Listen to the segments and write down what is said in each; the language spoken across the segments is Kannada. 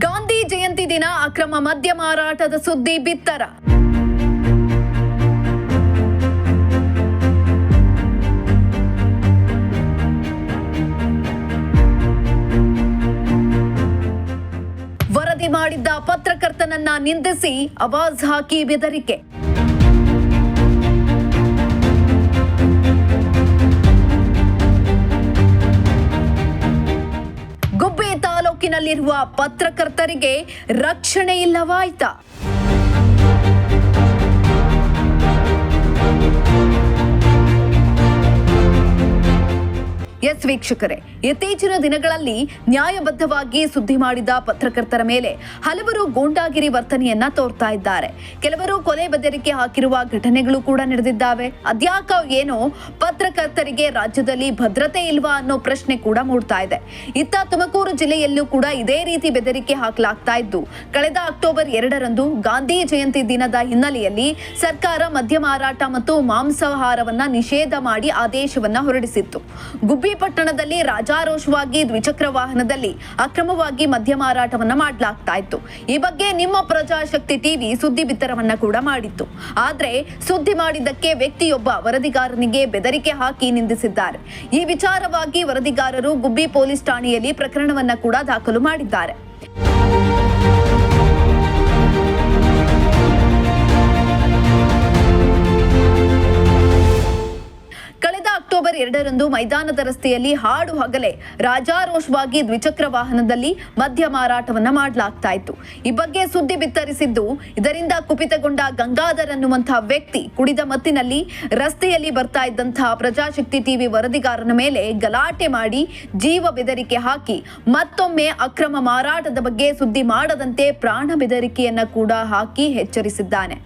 ಗಾಂಧಿ ಜಯಂತಿ ದಿನ ಅಕ್ರಮ ಮದ್ಯ ಮಾರಾಟದ ಸುದ್ದಿ ಬಿತ್ತರ. ವರದಿ ಮಾಡಿದ್ದ ಪತ್ರಕರ್ತನನ್ನ ನಿಂದಿಸಿ ಆವಾಜ್ ಹಾಕಿ ಬೆದರಿಕೆ. ಗುಬ್ಬಿ ತಾಲೂಕಿನಲ್ಲಿರುವ ಪತ್ರಕರ್ತರಿಗೆ ರಕ್ಷಣೆ ಇಲ್ಲವಾಯ್ತಾ? ಎಸ್ ವೀಕ್ಷಕರೇ, ಇತ್ತೀಚಿನ ದಿನಗಳಲ್ಲಿ ನ್ಯಾಯಬದ್ಧವಾಗಿ ಸುದ್ದಿ ಮಾಡಿದ ಪತ್ರಕರ್ತರ ಮೇಲೆ ಹಲವರು ಗೂಂಡಾಗಿರಿ ವರ್ತನೆಯನ್ನ ತೋರ್ತಾ ಇದ್ದಾರೆ. ಕೆಲವರು ಕೊಲೆ ಬೆದರಿಕೆ ಹಾಕಿರುವ ಘಟನೆಗಳು ಕೂಡ ನಡೆದಿದ್ದಾವೆ. ಅದ್ಯಾಕ ಏನೋ ಪತ್ರಕರ್ತರಿಗೆ ರಾಜ್ಯದಲ್ಲಿ ಭದ್ರತೆ ಇಲ್ವಾ ಅನ್ನೋ ಪ್ರಶ್ನೆ ಕೂಡ ಮೂಡ್ತಾ ಇದೆ. ಇತ್ತ ತುಮಕೂರು ಜಿಲ್ಲೆಯಲ್ಲೂ ಕೂಡ ಇದೇ ರೀತಿ ಬೆದರಿಕೆ ಹಾಕಲಾಗ್ತಾ ಇದ್ದು, ಕಳೆದ ಅಕ್ಟೋಬರ್ 2ರಂದು ಗಾಂಧಿ ಜಯಂತಿ ದಿನದ ಹಿನ್ನೆಲೆಯಲ್ಲಿ ಸರ್ಕಾರ ಮದ್ಯ ಮಾರಾಟ ಮತ್ತು ಮಾಂಸಾಹಾರವನ್ನ ನಿಷೇಧ ಮಾಡಿ ಆದೇಶವನ್ನ ಹೊರಡಿಸಿತ್ತು. ಗುಬ್ಬಿ ಪಟ್ಟಣದಲ್ಲಿ ರಾಜಾರೋಷವಾಗಿ ದ್ವಿಚಕ್ರ ವಾಹನದಲ್ಲಿ ಅಕ್ರಮವಾಗಿ ಮದ್ಯ ಮಾರಾಟವನ್ನ ಮಾಡಲಾಗ್ತಾ ಇತ್ತು. ಈ ಬಗ್ಗೆ ನಿಮ್ಮ ಪ್ರಜಾಶಕ್ತಿ ಟಿವಿ ಸುದ್ದಿ ಬಿತ್ತರವನ್ನ ಕೂಡ ಮಾಡಿತ್ತು. ಆದ್ರೆ ಸುದ್ದಿ ಮಾಡಿದ್ದಕ್ಕೆ ವ್ಯಕ್ತಿಯೊಬ್ಬ ವರದಿಗಾರನಿಗೆ ಬೆದರಿಕೆ ಹಾಕಿ ನಿಂದಿಸಿದ್ದಾರೆ. ಈ ವಿಚಾರವಾಗಿ ವರದಿಗಾರರು ಗುಬ್ಬಿ ಪೊಲೀಸ್ ಠಾಣೆಯಲ್ಲಿ ಪ್ರಕರಣವನ್ನ ಕೂಡ ದಾಖಲು ಮಾಡಿದ್ದಾರೆ. ಕಳೆದ ಅಕ್ಟೋಬರ್ 2ರಂದು ಮೈದಾನದ ರಸ್ತೆಯಲ್ಲಿ ಹಾಡು ಹಗಲೇ ರಾಜಾರೋಷವಾಗಿ ದ್ವಿಚಕ್ರ ವಾಹನದಲ್ಲಿ ಮದ್ಯ ಮಾರಾಟವನ್ನ ಮಾಡಲಾಗ್ತಾ ಇತ್ತು. ಈ ಬಗ್ಗೆ ಸುದ್ದಿ ಬಿತ್ತರಿಸಿದ್ದು, ಇದರಿಂದ ಕುಪಿತಗೊಂಡ ಗಂಗಾಧರ್ ಅನ್ನುವಂತಹ ವ್ಯಕ್ತಿ ಕುಡಿದ ಮತ್ತಿನಲ್ಲಿ ರಸ್ತೆಯಲ್ಲಿ ಬರ್ತಾ ಇದ್ದಂತಹ ಪ್ರಜಾಶಕ್ತಿ ಟಿವಿ ವರದಿಗಾರನ ಮೇಲೆ ಗಲಾಟೆ ಮಾಡಿ ಜೀವ ಬೆದರಿಕೆ ಹಾಕಿ ಮತ್ತೊಮ್ಮೆ ಅಕ್ರಮ ಮಾರಾಟದ ಬಗ್ಗೆ ಸುದ್ದಿ ಮಾಡದಂತೆ ಪ್ರಾಣ ಬೆದರಿಕೆಯನ್ನ ಕೂಡ ಹಾಕಿ ಎಚ್ಚರಿಸಿದ್ದಾನೆ.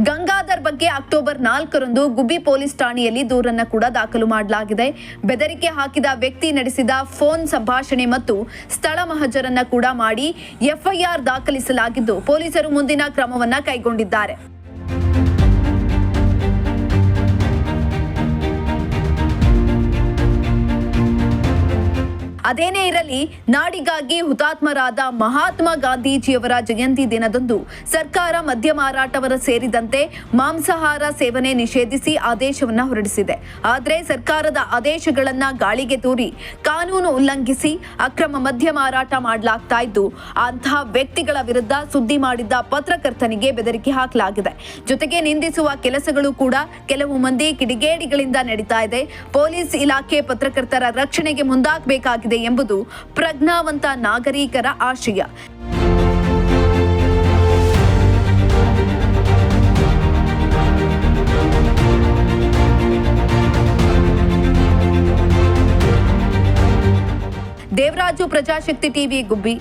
ಗಂಗಾಧರ್ ಬಗ್ಗೆ ಅಕ್ಟೋಬರ್ 4ರಂದು ಗುಬ್ಬಿ ಪೊಲೀಸ್ ಠಾಣೆಯಲ್ಲಿ ದೂರನ್ನ ಕೂಡ ದಾಖಲು ಮಾಡಲಾಗಿದೆ. ಬೆದರಿಕೆ ಹಾಕಿದ ವ್ಯಕ್ತಿ ನಡೆಸಿದ ಫೋನ್ ಸಂಭಾಷಣೆ ಮತ್ತು ಸ್ಥಳ ಮಹಜರನ್ನ ಕೂಡ ಮಾಡಿ ಎಫ್ಐಆರ್ ದಾಖಲಿಸಲಾಗಿದ್ದು, ಪೊಲೀಸರು ಮುಂದಿನ ಕ್ರಮವನ್ನ ಕೈಗೊಂಡಿದ್ದಾರೆ. ಅದೇನೇ ಇರಲಿ, ನಾಡಿಗಾಗಿ ಹುತಾತ್ಮರಾದ ಮಹಾತ್ಮ ಗಾಂಧೀಜಿಯವರ ಜಯಂತಿ ದಿನದಂದು ಸರ್ಕಾರ ಮದ್ಯ ಮಾರಾಟವರ ಸೇರಿದಂತೆ ಮಾಂಸಾಹಾರ ಸೇವನೆ ನಿಷೇಧಿಸಿ ಆದೇಶವನ್ನ ಹೊರಡಿಸಿದೆ. ಆದರೆ ಸರ್ಕಾರದ ಆದೇಶಗಳನ್ನ ಗಾಳಿಗೆ ತೂರಿ ಕಾನೂನು ಉಲ್ಲಂಘಿಸಿ ಅಕ್ರಮ ಮದ್ಯ ಮಾರಾಟ ಮಾಡಲಾಗ್ತಾ ಇದ್ದು, ಅಂತಹ ವ್ಯಕ್ತಿಗಳ ವಿರುದ್ಧ ಸುದ್ದಿ ಮಾಡಿದ್ದ ಪತ್ರಕರ್ತನಿಗೆ ಬೆದರಿಕೆ ಹಾಕಲಾಗಿದೆ. ಜೊತೆಗೆ ನಿಂದಿಸುವ ಕೆಲಸಗಳು ಕೂಡ ಕೆಲವು ಮಂದಿ ಕಿಡಿಗೇಡಿಗಳಿಂದ ನಡೀತಾ ಇದೆ. ಪೊಲೀಸ್ ಇಲಾಖೆ ಪತ್ರಕರ್ತರ ರಕ್ಷಣೆಗೆ ಮುಂದಾಗಬೇಕಾಗಿದೆ ಎಂಬುದು ಪ್ರಜ್ಞಾವಂತ ನಾಗರಿಕರ ಆಶಯ. ದೇವರಾಜು, ಪ್ರಜಾಶಕ್ತಿ ಟಿವಿ, ಗುಬ್ಬಿ.